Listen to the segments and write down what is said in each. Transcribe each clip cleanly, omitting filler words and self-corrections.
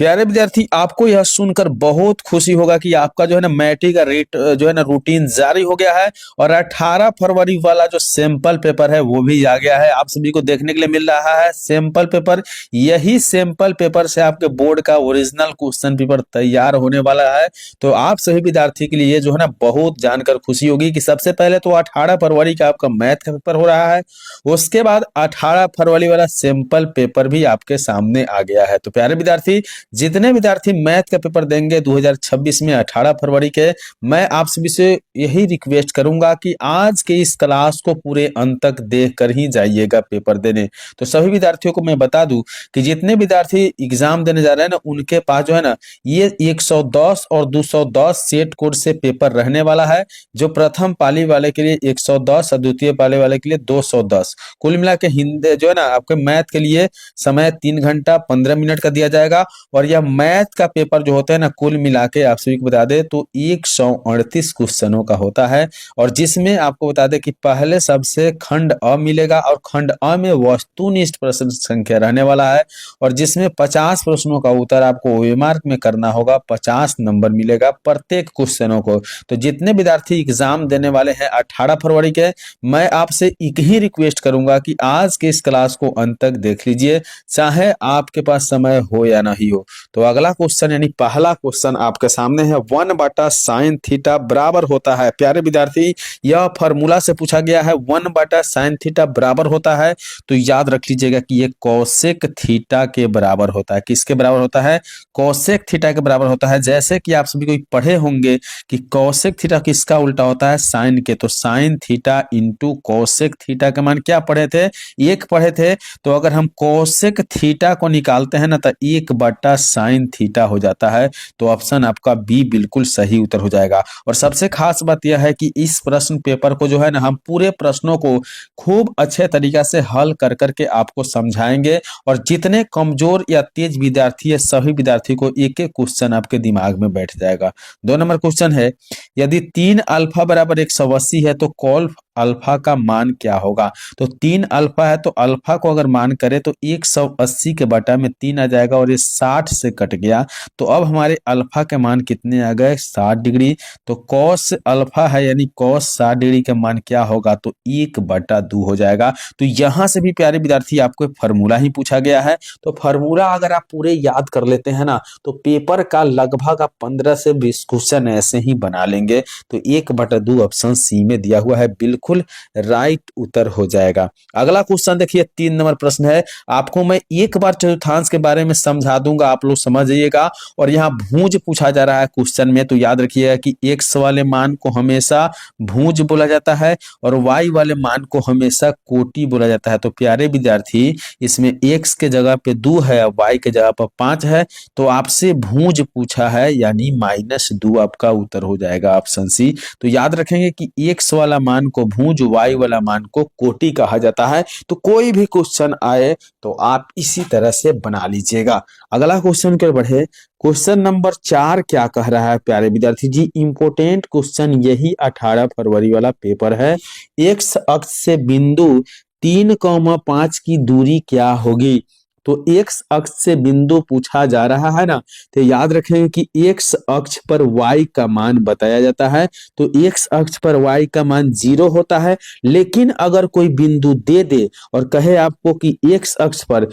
प्यारे विद्यार्थी, आपको यह सुनकर बहुत खुशी होगा कि आपका जो है ना मैट्रिक का रेट जो है ना रूटीन जारी हो गया है और 18 फरवरी वाला जो सैंपल पेपर है वो भी आ गया है। आप सभी को देखने के लिए मिल रहा है सैंपल पेपर। यही सैंपल पेपर से आपके बोर्ड का ओरिजिनल क्वेश्चन पेपर तैयार होने वाला है। तो आप सभी विद्यार्थी के लिए जो है ना बहुत जानकर खुशी होगी कि सबसे पहले तो 18 फरवरी का आपका मैथ का पेपर हो रहा है, उसके बाद 18 फरवरी वाला सैंपल पेपर भी आपके सामने आ गया है। तो प्यारे विद्यार्थी, जितने विद्यार्थी मैथ का पेपर देंगे 2026 में 18 फरवरी के, मैं आप सभी से यही रिक्वेस्ट करूंगा कि आज के इस क्लास को पूरे अंत तक देख कर ही जाइएगा पेपर देने। तो सभी विद्यार्थियों को मैं बता दूं कि जितने विद्यार्थी एग्जाम देने जा रहे हैं ना, उनके पास जो है ना ये 110 और 210 सेट कोड से पेपर रहने वाला है। जो प्रथम पाली वाले के लिए 110 और द्वितीय पाली वाले के लिए 210, कुल मिला के हिंदी जो है ना आपके मैथ के लिए समय 3 घंटा 15 मिनट का दिया जाएगा। और यह मैथ का पेपर जो होता है ना, कुल मिला के आप सभी को बता दें तो 138 क्वेश्चनों का होता है। और जिसमें आपको बता दें कि पहले सबसे खंड अ मिलेगा और खंड अ में वस्तुनिष्ठ प्रश्न संख्या रहने वाला है। और जिसमें 50 प्रश्नों का उत्तर आपको ओए मार्क में करना होगा, 50 नंबर मिलेगा प्रत्येक क्वेश्चनों को। तो जितने विद्यार्थी एग्जाम देने वाले हैं 18 फरवरी के, मैं आपसे एक ही रिक्वेस्ट करूंगा कि आज के इस क्लास को अंत तक देख लीजिए, चाहे आपके पास समय हो या नहीं हो। तो अगला क्वेश्चन यानी पहला क्वेश्चन आपके सामने है, 1/sin थीटा बराबर होता है। प्यारे विद्यार्थी, यह फॉर्मूला से पूछा गया है, 1/sin थीटा बराबर होता है। तो याद रख लीजिएगा कि ये कोसेक थीटा के बराबर होता है। किसके बराबर होता है? कोसेक थीटा के बराबर होता है। जैसे कि आप सभी को पढ़े होंगे कि कोसेक थीटा किसका उल्टा होता है? साइन के। तो sine theta into cosec theta का मान क्या पढ़े थे? 1 पढ़े थे। तो अगर हम कोसेक थीटा को निकालते हैं ना तो 1/sin थीटा हो जाता है। तो ऑप्शन आपका बी बिल्कुल सही उत्तर हो जाएगा। और सबसे खास बात यह है कि इस प्रश्न पेपर को जो है ना हम पूरे प्रश्नों को खूब अच्छे तरीका से हल कर करके आपको समझाएंगे। और जितने कमजोर या तेज विद्यार्थी है सभी विद्यार्थी को एक एक क्वेश्चन आपके दिमाग में बैठ जाएगा। 2 नंबर क्वेश्चन है, यदि 3 अल्फा बराबर 180 है तो कॉल अल्फा का मान क्या होगा? तो 3 अल्फा है तो अल्फा को अगर मान करें तो 180 के बटा में 3 आ जाएगा और ये 60 से कट गया। तो अब हमारे अल्फा के मान कितने आ गए? 60 डिग्री। तो कॉस अल्फा है यानी कॉस 60 डिग्री का मान क्या होगा? तो 1/2 हो जाएगा। तो यहां से भी प्यारे विद्यार्थी आपको फार्मूला ही पूछा गया है। तो फार्मूला अगर आप पूरे याद कर लेते हैं ना तो पेपर का लगभग आप 15 से 20 क्वेश्चन ऐसे ही बना लेंगे। तो 1/2 ऑप्शन सी में दिया हुआ है, बिल्कुल राइट उत्तर हो जाएगा। अगला क्वेश्चन देखिए, 3 नंबर प्रश्न है। आपको मैं एक बार चतुर्थांश के बारे में समझा दूंगा, आप लोग समझ जाइएगा। और यहाँ भूज पूछा जा रहा है क्वेश्चन में, तो याद रखिएगा कि एक्स वाले मान को हमेशा भूज बोला जाता है और वाई वाले मान को हमेशा कोटि बोला जाता है। तो प्यारे विद्यार्थी, इसमें एक्स के जगह पे 2 है और वाई के जगह पर 5 है। तो आपसे भूज पूछा है यानी -2 आपका उत्तर हो जाएगा ऑप्शन सी। तो याद रखेंगे कि एक्स वाला मान को भूज, वाई वाला मान को कोटि कहा जाता है। तो कोई भी क्वेश्चन आए तो आप इसी तरह से बना लीजिएगा। अगला क्वेश्चन के बढ़े, क्वेश्चन नंबर 4 क्या कह रहा है प्यारे विद्यार्थी जी? इंपोर्टेंट क्वेश्चन यही 18 फरवरी वाला पेपर है। एक्स अक्ष से बिंदु 3,5 की दूरी क्या होगी? तो एक्स अक्ष से बिंदु पूछा जा रहा है ना, तो याद रखेंगे कि एक्स अक्ष पर वाई का मान बताया जाता है। तो एक्स अक्ष पर वाई का मान 0 होता है। लेकिन अगर कोई बिंदु दे दे और कहे आपको कि एक्स अक्ष पर,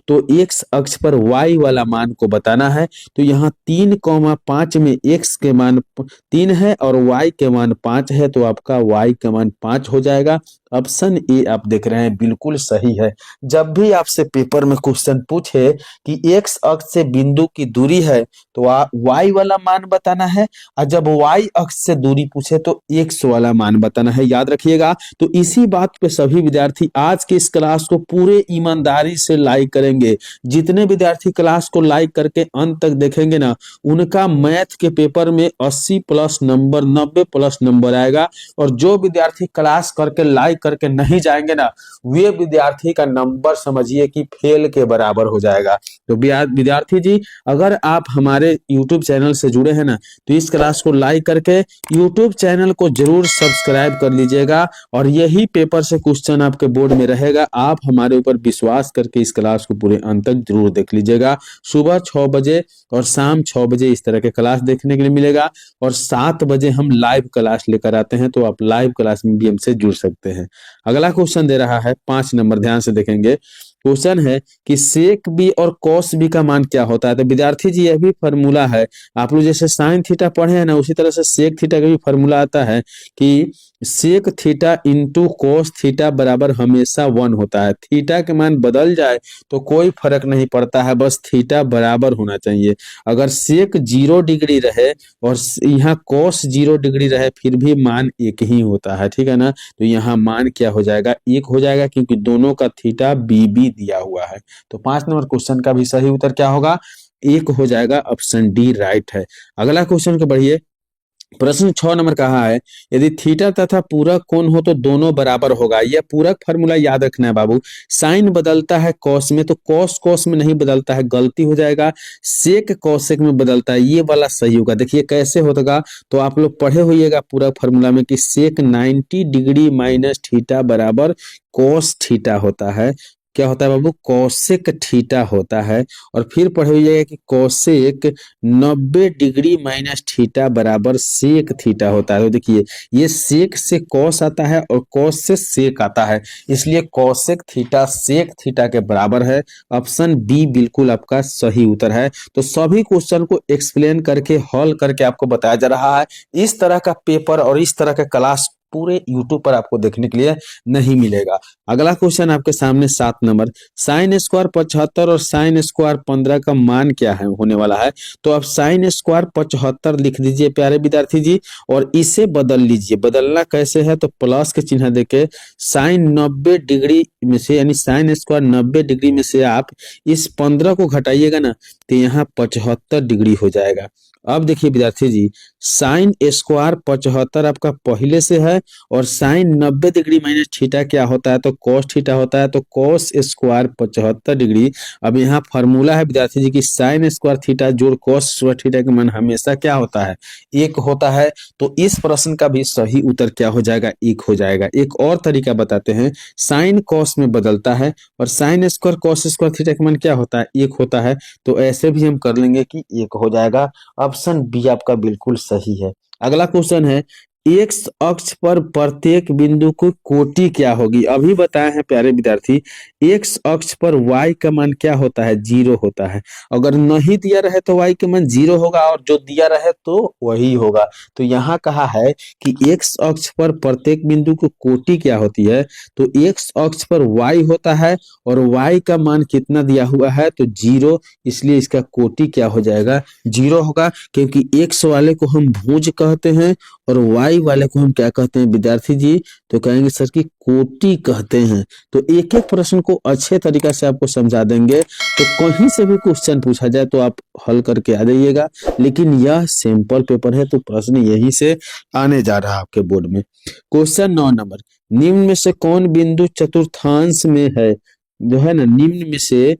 तो एक्स अक्ष पर वाई वाला मान को बताना है। तो यहाँ 3,5 में एक्स के मान 3 है और वाई के मान 5 है। तो आपका वाई का मान 5 हो जाएगा। ऑप्शन ए आप देख रहे हैं बिल्कुल सही है। जब भी आपसे पेपर में क्वेश्चन पूछे कि एक्स अक्ष से बिंदु की दूरी है तो वाई वाला मान बताना है, और जब वाई अक्ष से दूरी पूछे तो एक्स वाला मान बताना है। याद रखिएगा। तो इसी बात पे सभी विद्यार्थी आज के इस क्लास को पूरे ईमानदारी से लाइक करेंगे। जितने विद्यार्थी क्लास को लाइक करके अंत तक देखेंगे ना, उनका मैथ के पेपर में 80+ नंबर, 90+ नंबर आएगा। और जो विद्यार्थी क्लास करके लाइक करके नहीं जाएंगे ना, वे विद्यार्थी का नंबर समझिए कि फेल के बराबर हो जाएगा। तो विद्यार्थी जी, अगर आप हमारे YouTube चैनल से जुड़े हैं ना, तो इस क्लास को लाइक करके YouTube चैनल को जरूर सब्सक्राइब कर लीजिएगा, और यही पेपर से क्वेश्चन आपके बोर्ड में रहेगा। आप हमारे ऊपर विश्वास करके इस क्लास को पूरे अंत तक जरूर देख लीजिएगा। सुबह 6 बजे और शाम 6 बजे इस तरह के क्लास देखने के लिए मिलेगा, और 7 बजे हम लाइव क्लास लेकर आते हैं, तो आप लाइव क्लास में भी हमसे जुड़ सकते हैं। अगला क्वेश्चन दे रहा है 5 नंबर, ध्यान से देखेंगे। क्वेश्चन है कि सेक बी और कॉस बी का मान क्या होता है। तो विद्यार्थी जी, यह भी फॉर्मूला है, आप लोग जैसे साइन थीटा पढ़े हैं ना, उसी तरह से सेक थीटा का भी फॉर्मूला आता है कि sec theta into cos theta बराबर हमेशा 1 होता है। थीटा के मान बदल जाए तो कोई फर्क नहीं पड़ता है, बस थीटा बराबर होना चाहिए। अगर सेक 0 डिग्री रहे और यहाँ कोस 0 डिग्री रहे, फिर भी मान एक ही होता है, ठीक है ना। तो यहाँ मान क्या हो जाएगा, 1 हो जाएगा, क्योंकि दोनों का थीटा बी बी दिया हुआ है। तो 5 नंबर क्वेश्चन का भी सही उत्तर क्या होगा, 1 हो जाएगा, ऑप्शन डी राइट है। अगला क्वेश्चन को बढ़िए। प्रश्न 6 नंबर कहा है, यदि थीटा तथा पूरक कोण हो तो दोनों बराबर होगा। यह पूरक फार्मूला याद रखना है बाबू। साइन बदलता है कॉस में, तो कॉस कॉस में नहीं बदलता है, गलती हो जाएगा। सेक कॉसेक में बदलता है, ये वाला सही होगा। देखिए कैसे होगा, तो आप लोग पढ़े होइएगा पूरक फार्मूला में कि सेक 90 डिग्री माइनस थीटा बराबर कॉस थीटा होता है। क्या होता है बाबू, कोसेक थीटा होता है। और फिर पढ़े हुए कि कोसेक 90 डिग्री माइनस थीटा बराबर सेक थीटा होता है। तो देखिए, ये सेक से कॉस आता है और कॉस से सेक आता है, इसलिए कोसेक थीटा सेक थीटा के बराबर है। ऑप्शन बी बिल्कुल आपका सही उत्तर है। तो सभी क्वेश्चन को एक्सप्लेन करके हल करके आपको बताया जा रहा है। इस तरह का पेपर और इस तरह का क्लास पूरे YouTube पर आपको देखने के लिए नहीं मिलेगा। अगला क्वेश्चन आपके सामने 7 नंबर, साइन स्क्वायर 75 और साइन स्क्वायर 15 का मान क्या है होने वाला है। तो आप साइन स्क्वायर 75 लिख दीजिए प्यारे विद्यार्थी जी, और इसे बदल लीजिए। बदलना कैसे है, तो प्लस के चिन्ह देके साइन 90 डिग्री में से, यानी साइन स्क्वायर 90 डिग्री में से आप इस 15 को घटाइएगा ना, तो यहाँ 75 डिग्री हो जाएगा। अब देखिए विद्यार्थी जी, साइन स्क्वायर 75 आपका पहले से है, और साइन 90 डिग्री माइनस थीटा क्या होता है, तो कॉस थीटा होता है। तो कॉस स्क्वायर 75 डिग्री। अब यहाँ फॉर्मूला है विद्यार्थी जी कि साइन स्क्वायर थीटा जोड़ कॉस स्क्वायर थीटा का मान हमेशा क्या होता है, 1 होता है। तो इस प्रश्न का भी सही उत्तर क्या हो जाएगा, 1 हो जाएगा। एक और तरीका बताते हैं, साइन कॉस में बदलता है और sine square cos square theta का मान क्या होता है, 1 होता है। तो ऐसे भी हम कर लेंगे कि 1 हो जाएगा। ऑप्शन बी आपका बिल्कुल सही है। अगला क्वेश्चन है, एक्स अक्ष पर प्रत्येक बिंदु की कोटि क्या होगी। अभी बताए हैं प्यारे विद्यार्थी, एक्स अक्ष पर y का मान क्या होता है, 0 होता है। अगर नहीं दिया रहे तो y का मान 0 होगा, और जो दिया रहे तो वही होगा। तो यहाँ कहा है कि एक्स अक्ष पर प्रत्येक बिंदु की कोटि क्या होती है, तो एक्स अक्ष पर y होता है, और y का मान कितना दिया हुआ है, तो 0, इसलिए इसका कोटि क्या हो जाएगा, 0 होगा। क्योंकि एक्स वाले को हम भुज कहते हैं और y वाले को हम क्या कहते हैं विद्यार्थी जी, तो कहेंगे सर की कोटि कहते हैं। तो एक एक प्रश्न को अच्छे तरीका से आपको समझा देंगे, तो कहीं से भी क्वेश्चन पूछा जाए तो आप हल करके आ जाइएगा। लेकिन यह सैंपल पेपर है, तो प्रश्न यहीं से आने जा रहा है आपके बोर्ड में। क्वेश्चन 9 नंबर, निम्न में से कौन बिंदु चतुर्थांश में है, जो है ना, निम्न में से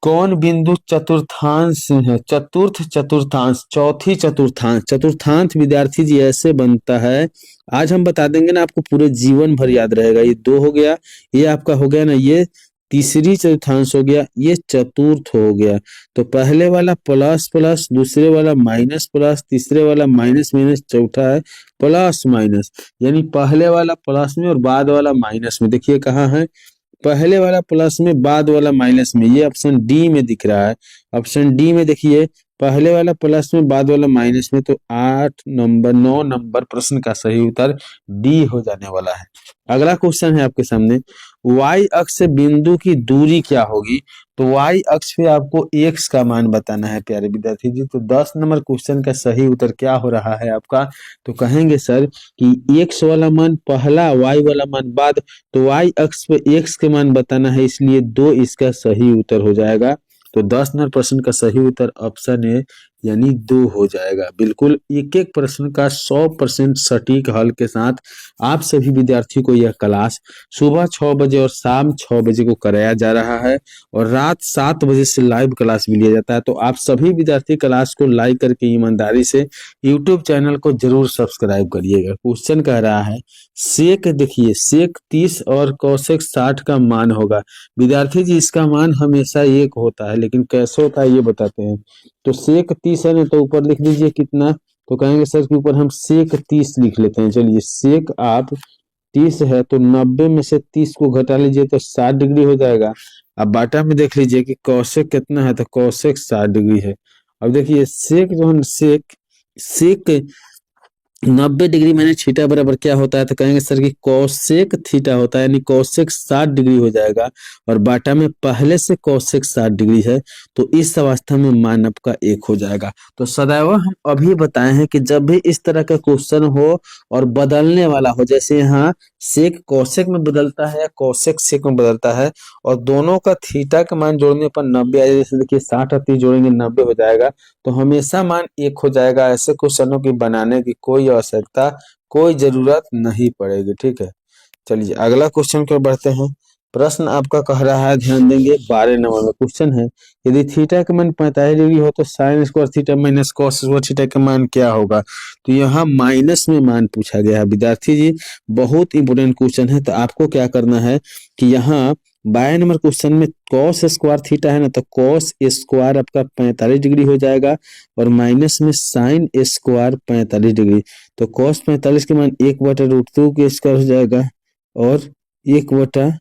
कौन बिंदु चतुर्थांश में है। चतुर्थ चतुर्थांश, चौथी चतुर्थांश। चतुर्थांश विद्यार्थी जी ऐसे बनता है, आज हम बता देंगे ना, आपको पूरे जीवन भर याद रहेगा। ये 2 हो गया, ये आपका हो गया ना, ये तीसरी चतुर्थांश हो गया, ये चतुर्थ हो गया। तो पहले वाला प्लस प्लस, दूसरे वाला माइनस प्लस, तीसरे वाला माइनस माइनस, चौथा है प्लस माइनस। यानी पहले वाला प्लस में और बाद वाला माइनस में। देखिए कहाँ है, पहले वाला प्लस में बाद वाला माइनस में, ये ऑप्शन डी में दिख रहा है। ऑप्शन डी में देखिए, पहले वाला प्लस में बाद वाला माइनस में। तो 9 नंबर प्रश्न का सही उत्तर डी हो जाने वाला है। अगला क्वेश्चन है आपके सामने, y अक्ष से बिंदु की दूरी क्या होगी। तो y अक्ष पे आपको x का मान बताना है प्यारे विद्यार्थी जी। तो 10 नंबर क्वेश्चन का सही उत्तर क्या हो रहा है आपका, तो कहेंगे सर कि x वाला मान पहला, y वाला मान बाद। तो y अक्ष पे x के मान बताना है, इसलिए 2 इसका सही उत्तर हो जाएगा। तो 10 नंबर प्रश्न का सही उत्तर ऑप्शन ए यानी 2 हो जाएगा। बिल्कुल एक एक प्रश्न का 100% सटीक हल के साथ आप सभी विद्यार्थियों को यह क्लास सुबह 6 बजे और शाम 6 बजे को कराया जा रहा है और रात 7 बजे से लाइव क्लास भी लिया जाता है। तो आप सभी विद्यार्थी क्लास को लाइक करके ईमानदारी से यूट्यूब चैनल को जरूर सब्सक्राइब करिएगा। क्वेश्चन कह रहा है सेक, देखिए सेक 30 और कोसेक 60 का मान होगा। विद्यार्थी जी इसका मान हमेशा 1 होता है, लेकिन कैसे होता है ये बताते हैं। तो सेक 30 है ना, तो ऊपर लिख दीजिए कितना, तो कहेंगे सर के ऊपर हम सेक 30 लिख लेते हैं। चलिए सेक आप 30 है तो 90 में से 30 को घटा लीजिए तो 60 डिग्री हो जाएगा। अब बाटा में देख लीजिए कि कौशिक कितना है, तो कौशिक 60 डिग्री है। अब देखिए सेक जो है सेक सेक 90 डिग्री मैंने थीटा बराबर क्या होता है, तो कहेंगे सर कि कोसेक थीटा होता है, यानी कोसेक 60 डिग्री हो जाएगा। और बाटा में पहले से कोसेक 60 डिग्री है, तो इस अवस्था में मान आपका 1 हो जाएगा। तो सदैव हम अभी बताए हैं कि जब भी इस तरह का क्वेश्चन हो और बदलने वाला हो, जैसे यहाँ सेक कोसेक में बदलता है या कोसेक सेक में बदलता है, और दोनों का थीटा का मान जोड़ने पर 90 आ जाए, जैसे देखिए 60 और 30 जोड़ेंगे 90 हो जाएगा, तो हमेशा मान 1 हो जाएगा। ऐसे क्वेश्चनों की बनाने की कोई आवश्यकता, कोई जरूरत नहीं पड़ेगी। ठीक है, चलिए अगला क्वेश्चन की ओर बढ़ते हैं। प्रश्न आपका कह रहा है, ध्यान देंगे 12 नंबर में क्वेश्चन है, यदि थीटा का मान 45 डिग्री हो तो sine square theta minus cos square theta का मान क्या होगा। तो यहाँ माइनस में मान पूछा गया है। विद्यार्थी जी बहुत इंपोर्टेंट क्वेश्चन है, तो आपको क्या करना है कि यहाँ 12 नंबर क्वेश्चन में कॉस स्क्वायर थीटा है ना, तो कॉस स्क्वायर आपका 45 डिग्री हो जाएगा और माइनस में साइन स्क्वायर 45 डिग्री। तो कॉस 45 के मान 1/√2 के स्क्वायर हो जाएगा और 1/√5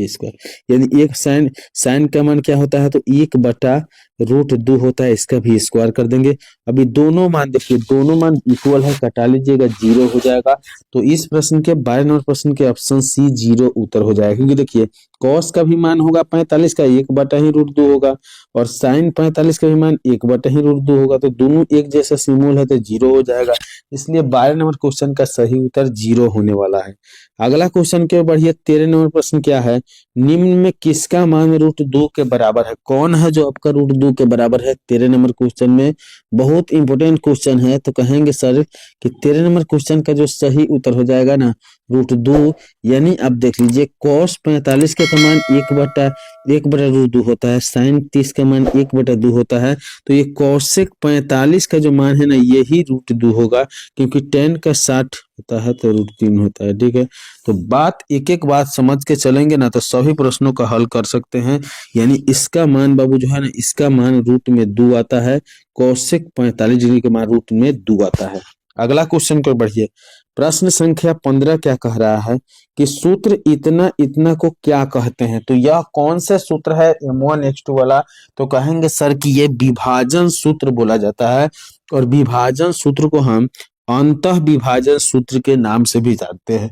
स्क्वायर, यानी एक साइन साइन का मान क्या होता है, तो 1/√2 होता है, इसका भी स्क्वायर कर देंगे। अभी दोनों मान देखिए, दोनों मान इक्वल है, कटा लीजिएगा 0 हो जाएगा। तो इस प्रश्न के 12 नंबर प्रश्न के ऑप्शन सी 0 उत्तर हो जाएगा, क्योंकि देखिए कॉस का भी मान होगा 45 का 1/√2 होगा और साइन 45 का भी मान 1/√2 होगा, तो दोनों एक जैसा सिमोल है तो 0 हो जाएगा। इसलिए 12 नंबर क्वेश्चन का सही उत्तर 0 होने वाला है। अगला क्वेश्चन के बढ़िए 13 नंबर प्रश्न क्या है, निम्न में किसका मान √2 के बराबर है। कौन है जो आपका √2 के बराबर है 13 नंबर क्वेश्चन में। बहुत इंपोर्टेंट क्वेश्चन है, तो कहेंगे सर कि 13 नंबर क्वेश्चन का जो सही उत्तर हो जाएगा ना √2, यानी अब देख लीजिए cos 45 का मान 1/√2 होता है, sin 30 का मान 1/2 होता है, तो ये cosec 45 का जो मान है ना यही √2 होगा, क्योंकि tan का 60 होता है तो √3 होता है। ठीक है, तो बात एक एक बात समझ के चलेंगे ना तो सभी प्रश्नों का हल कर सकते हैं। यानी इसका मान बाबू जो है ना, इसका मान √2 आता है, cosec 45 डिग्री का मान √2 आता है। अगला क्वेश्चन को बढ़िए, प्रश्न संख्या 15 क्या कह रहा है कि सूत्र इतना इतना को क्या कहते हैं। तो यह कौन सा सूत्र है M1H2 वाला, तो कहेंगे सर कि ये विभाजन सूत्र बोला जाता है, और विभाजन सूत्र को हम अंतः विभाजन सूत्र के नाम से भी जानते हैं,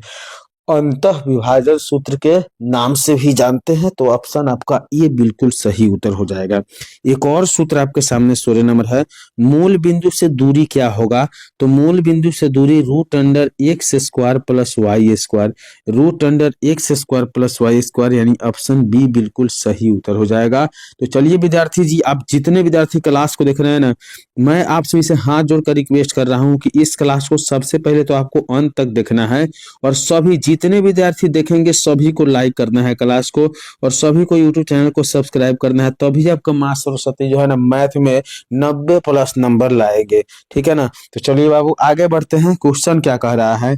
अंतः विभाजन सूत्र के नाम से भी जानते हैं। तो ऑप्शन आपका ये बिल्कुल सही उत्तर हो जाएगा। एक और सूत्र आपके सामने 16 नंबर है, मूल बिंदु से दूरी क्या होगा। तो मूल बिंदु से दूरी √x² plus y², √x² plus y², यानी ऑप्शन बी बिल्कुल सही उत्तर हो जाएगा। तो चलिए विद्यार्थी जी, आप जितने विद्यार्थी क्लास को देख रहे हैं ना, मैं आप सभी से हाथ जोड़कर रिक्वेस्ट कर रहा हूं कि इस क्लास को सबसे पहले तो आपको अंत तक देखना है, और सभी जितने विद्यार्थी देखेंगे सभी को लाइक करना है क्लास को, और सभी को यूट्यूब चैनल को सब्सक्राइब करना है, तभी आपका माँ सरस्वती जो है ना मैथ में 90+ नंबर लाएंगे। ठीक है ना, तो चलिए बाबू आगे बढ़ते हैं। क्वेश्चन क्या कह रहा है,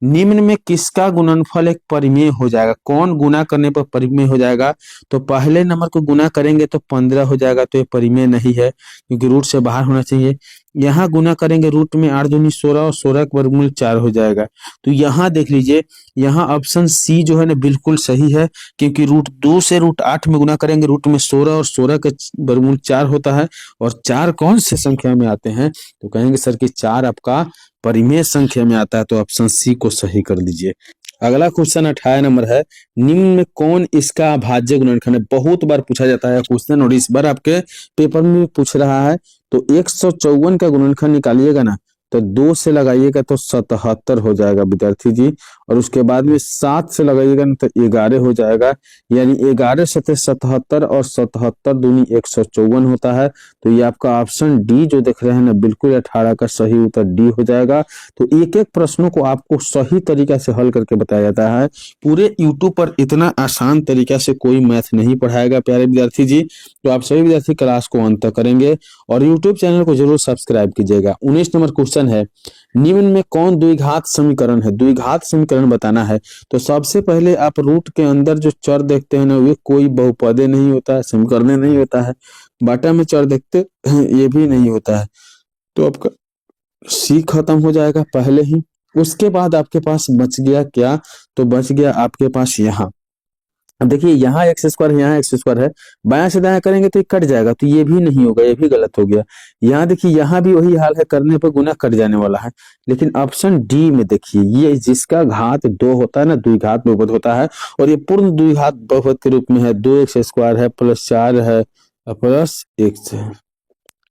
निम्न में किसका गुणनफल एक परिमेय हो जाएगा। कौन गुना करने पर परिमेय हो जाएगा। तो पहले नंबर को गुना करेंगे तो 15 हो जाएगा, तो ये परिमेय नहीं है, क्योंकि रूट से बाहर होना चाहिए। यहाँ गुना करेंगे रूट में 8 दूनी 16 और 16 का वर्गमूल 4 हो जाएगा। तो यहाँ देख लीजिए, यहाँ ऑप्शन सी जो है ना बिल्कुल सही है, क्योंकि √2 से √8 में गुना करेंगे, रूट में 16 और 16 का वर्गमूल 4 होता है, और 4 कौन से संख्या में आते हैं, तो कहेंगे सर कि 4 आपका परिमेय संख्या में आता है, तो ऑप्शन सी को सही कर दीजिए। अगला क्वेश्चन 18 नंबर है, निम्न में कौन इसका अभाज्य गुणनखंड है। बहुत बार पूछा जाता है क्वेश्चन, और इस बार आपके पेपर में पूछ रहा है। तो 154 का गुणनखंड निकालिएगा ना, तो 2 से लगाइएगा तो 77 हो जाएगा विद्यार्थी जी, और उसके बाद में 7 से लगाइएगा ना तो 11 हो जाएगा, यानी 11 सतह 77 और 77 दूनी 154 होता है। तो ये आपका ऑप्शन डी जो देख रहे हैं ना, बिल्कुल 18 का सही उत्तर डी हो जाएगा। तो एक एक प्रश्नों को आपको सही तरीका से हल करके बताया जाता है। पूरे यूट्यूब पर इतना आसान तरीका से कोई मैथ नहीं पढ़ाएगा प्यारे विद्यार्थी जी। तो आप सभी विद्यार्थी क्लास को अंत तक करेंगे और यूट्यूब चैनल को जरूर सब्सक्राइब कीजिएगा। 19 नंबर क्वेश्चन है, निम्न में कौन द्विघात समीकरण है? द्विघात समीकरण बताना है। तो सबसे पहले आप रूट के अंदर जो चर देखते हैं ना, वे कोई बहुपदे नहीं होता है, समीकरण नहीं होता है। बाटा में चर देखते हैं, ये भी नहीं होता है। तो आपका सी खत्म हो जाएगा पहले ही। उसके बाद आपके पास बच गया क्या? तो बच गया आपके पास यहाँ, अब देखिए यहाँ एक्स स्क्वायर, यहाँ एक्स स्क्वायर है, बायां से दायां करेंगे तो ये कट जाएगा, तो ये भी नहीं होगा, ये भी गलत हो गया। यहाँ देखिए यहाँ भी वही हाल है, करने पर गुना कट जाने वाला है। लेकिन ऑप्शन डी में देखिए, ये जिसका घात 2 होता है ना, द्विघात बहुपद होता है, और ये पूर्ण द्विघात बहुपद के रूप में है। 2x स्क्वायर है प्लस 4 है प्लस x है,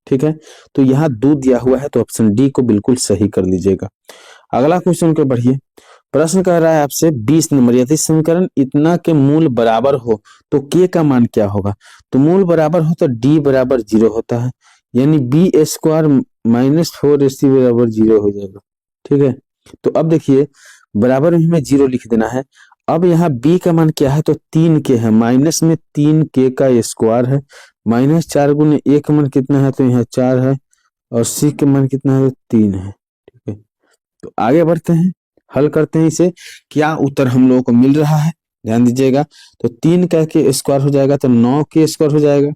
ठीक है। तो यहाँ 2 दिया हुआ है, तो ऑप्शन डी को बिल्कुल सही कर लीजिएगा। अगला क्वेश्चन को बढ़िए। प्रश्न कह रहा है आपसे 20 नंबर, यदि समीकरण इतना के मूल बराबर हो तो के का मान क्या होगा? तो मूल बराबर हो तो डी बराबर 0 होता है, यानी बी स्क्वायर माइनस 4ac बराबर 0 हो जाएगा, ठीक है। तो अब देखिए बराबर में हमें 0 लिख देना है। अब यहाँ b का मान क्या है? तो 3 के है, माइनस में 3 के का स्क्वायर है, माइनस 4 गुने a का मान कितना है? तो यहाँ 4 है, और c का मान कितना है? तो 3 है, ठीक है। तो आगे बढ़ते हैं, हल करते हैं इसे। क्या उत्तर हम लोगों को मिल रहा है, ध्यान दीजिएगा। तो 3 का के स्क्वायर हो जाएगा तो 9 के स्क्वायर हो जाएगा।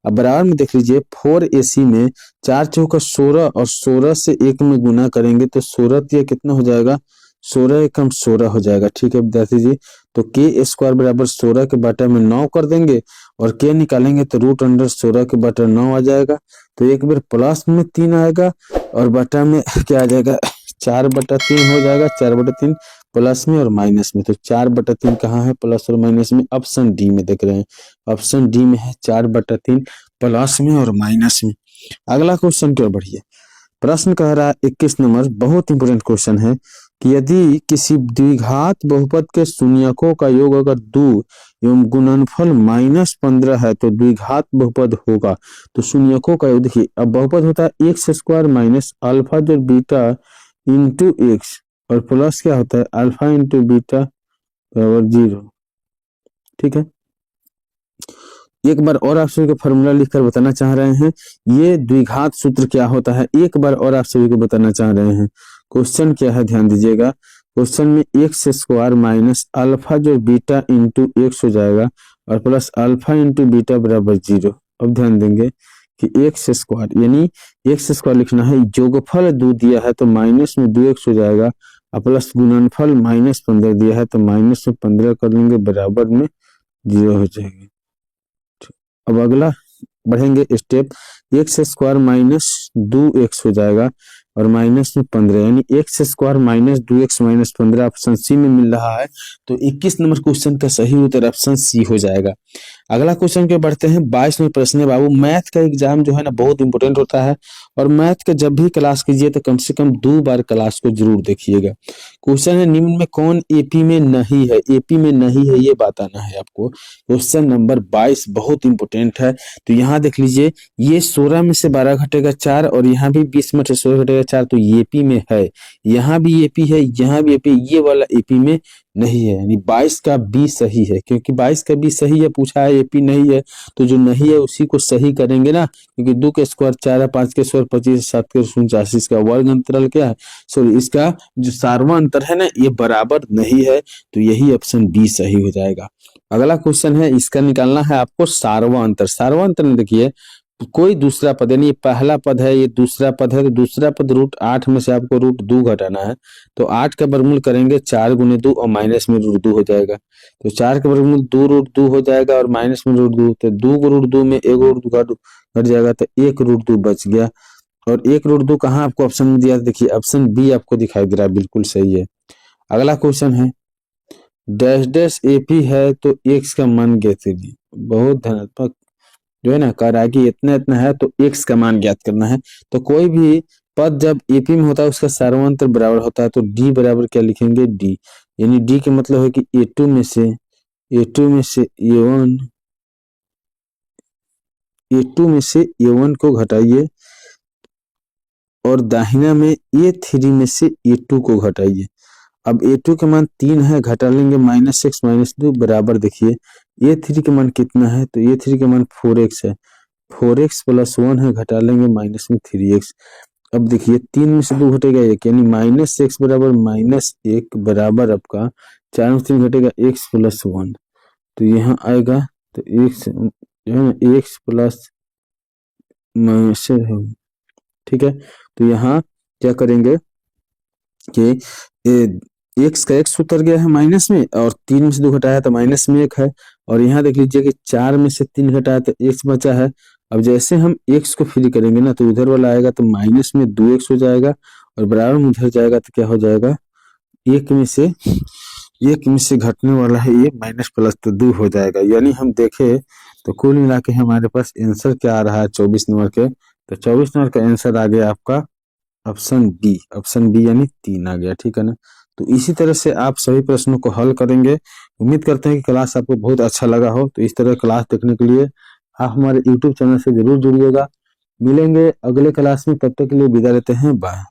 अब बराबर में देख लीजिए, 4ac में 4 चौका 16, और 16 से 1 में गुना करेंगे तो 16 ये कितना हो जाएगा? 16 एकम 16 हो जाएगा, ठीक है विद्यार्थी जी। तो के स्क्वायर बराबर 16 के बटा में 9 कर देंगे, और के निकालेंगे तो रूट अंडर 16 के बटा 9 आ जाएगा। तो एक बार प्लस में 3 आएगा, और बटा में क्या आ जाएगा? 4/3 हो जाएगा, 4/3 प्लस में और माइनस में। तो 4/3 कहाँ है? प्लस और माइनस में, ऑप्शन डी में देख रहे हैं, ऑप्शन डी में है 4/3 प्लस में और माइनस में। अगला क्वेश्चन की ओर बढ़िए। प्रश्न कह रहा है 21 नंबर, बहुत इंपोर्टेंट क्वेश्चन है कि यदि किसी द्विघात बहुपद के शून्यकों का योग अगर 2 एवं गुणनफल -15 है तो द्विघात बहुपद होगा। तो शून्यकों का योग देखिए, अब बहुपद होता है एक्स स्क्वायर माइनस अल्फा जो बीटा इंटू एक्स, और प्लस क्या होता है? अल्फा इंटू बीटा बराबर 0, ठीक है। एक बार और आप सभी को फॉर्मूला लिखकर बताना चाह रहे हैं, ये द्विघात सूत्र क्या होता है, एक बार और आप सभी को बताना चाह रहे हैं। क्वेश्चन क्या है, ध्यान दीजिएगा। क्वेश्चन में एक्स स्क्वायर माइनस अल्फा जो बीटा इंटू एक्स हो जाएगा, और प्लस अल्फा इंटू बीटा बराबर 0। अब ध्यान देंगे कि एक्स स्क्वायर, यानी एक्स स्क्वायर लिखना है, योगफल 2 दिया है तो माइनस में 2x हो जाएगा, और प्लस गुणनफल -15 दिया है तो माइनस में 15 कर लेंगे, बराबर में 0 हो जाएगा। अब अगला बढ़ेंगे step, x square minus 2x हो जाएगा, और माइनस में 15, यानी x square minus 2x minus 15 option C में मिल रहा है। तो 21 नंबर क्वेश्चन का सही उत्तर ऑप्शन सी हो जाएगा। अगला क्वेश्चन के बढ़ते हैं। 22 नंबर प्रश्न है बाबू, मैथ का एग्जाम जो है ना बहुत इंपॉर्टेंट होता है, और मैथ का जब भी क्लास कीजिए तो कम से कम 2 बार क्लास को जरूर देखिएगा। क्वेश्चन है, निम्न में कौन एपी में नहीं है? एपी में नहीं है ये बताना है आपको। क्वेश्चन नंबर 22 बहुत इंपॉर्टेंट है। तो यहाँ देख लीजिए, ये 16 में से 12 घटेगा 4, और यहाँ भी 20 में से 16 घटेगा 4, तो ये एपी में है। यहाँ भी एपी है, यहाँ भी एपी, ये वाला एपी में नहीं है, यानी 22 का बी सही है, क्योंकि 22 का बी सही है, पूछा है एपी नहीं है, तो जो नहीं है उसी को सही करेंगे ना, क्योंकि 2 के स्क्वायर 4 है, 5 के स्क्वायर 25, 7 के 49, इसका वर्ग अंतराल क्या है? सॉरी, इसका जो सारवा अंतर है ना, ये बराबर नहीं है, तो यही ऑप्शन बी सही हो जाएगा। अगला क्वेश्चन है, इसका निकालना है आपको सारवा अंतर। सारवा अंतर में देखिए, कोई दूसरा पद, यानी ये पहला पद है, ये दूसरा पद है, तो दूसरा पद √8 में से आपको √2 घटाना है। तो 8 का वर्गमूल करेंगे 4 गुने 2, और माइनस में √2 हो जाएगा। तो 4 का वर्गमूल 2 √2 हो जाएगा, और माइनस में √2, तो 2 √2 में 1 √2 घट जाएगा, तो 1 √2 बच गया। और 1 √2 कहाँ आपको ऑप्शन में दिया? देखिए ऑप्शन बी आपको दिखाई दे रहा है, बिल्कुल सही है। अगला क्वेश्चन है, डैश डैश एपी है तो एक्स का मान ज्ञात कीजिए। बहुत धनात्मक जो है ना, कह रहा है कि इतना इतना है तो एक्स का मान ज्ञात करना है। तो कोई भी पद जब एपी में होता है उसका सार्वंत्र बराबर होता है, तो डी बराबर क्या लिखेंगे, डी, यानी डी के मतलब है कि ए2 में से ए1, ए2 में से ए1 को घटाइए और दाहिना में ए3 में से ए2 को घटाइए। अब ए2 के मान 3 है, घटा लेंगे -6 -2 बराबर, देखिए ए3 के मान कितना है, तो ए3 के मान 4x है, 4x + 1 है, घटा लेंगे माइनस में 3x। अब देखिए 3 में से 2 घटेगा 1, यानी -x बराबर -1 बराबर आपका 4 में 3 घटेगा x + 1, तो यहाँ आएगा, तो x जो है ना x प्लस से, ठीक है। तो यहाँ क्या करेंगे कि x का x उतर गया है माइनस में, और 3 में से 2 घटाया तो माइनस में 1 है, और यहाँ देख लीजिए कि 4 में से 3 घटाया तो x बचा है। अब जैसे हम x को फ्री करेंगे ना, तो उधर वाला आएगा तो माइनस में 2x हो जाएगा, और बराबर में उधर जाएगा तो क्या हो जाएगा, 1 में से घटने वाला है ये माइनस प्लस, तो 2 हो जाएगा। यानी हम देखें तो कुल मिला के हमारे पास आंसर क्या आ रहा है 24 नंबर के, तो 24 नंबर का आंसर आ गया आपका ऑप्शन बी यानी 3 आ गया, ठीक है ना। तो इसी तरह से आप सभी प्रश्नों को हल करेंगे। उम्मीद करते हैं कि क्लास आपको बहुत अच्छा लगा हो। तो इस तरह क्लास देखने के लिए आप हमारे यूट्यूब चैनल से जरूर जुड़िएगा। मिलेंगे अगले क्लास में, तब तक के लिए विदा लेते हैं, बाय।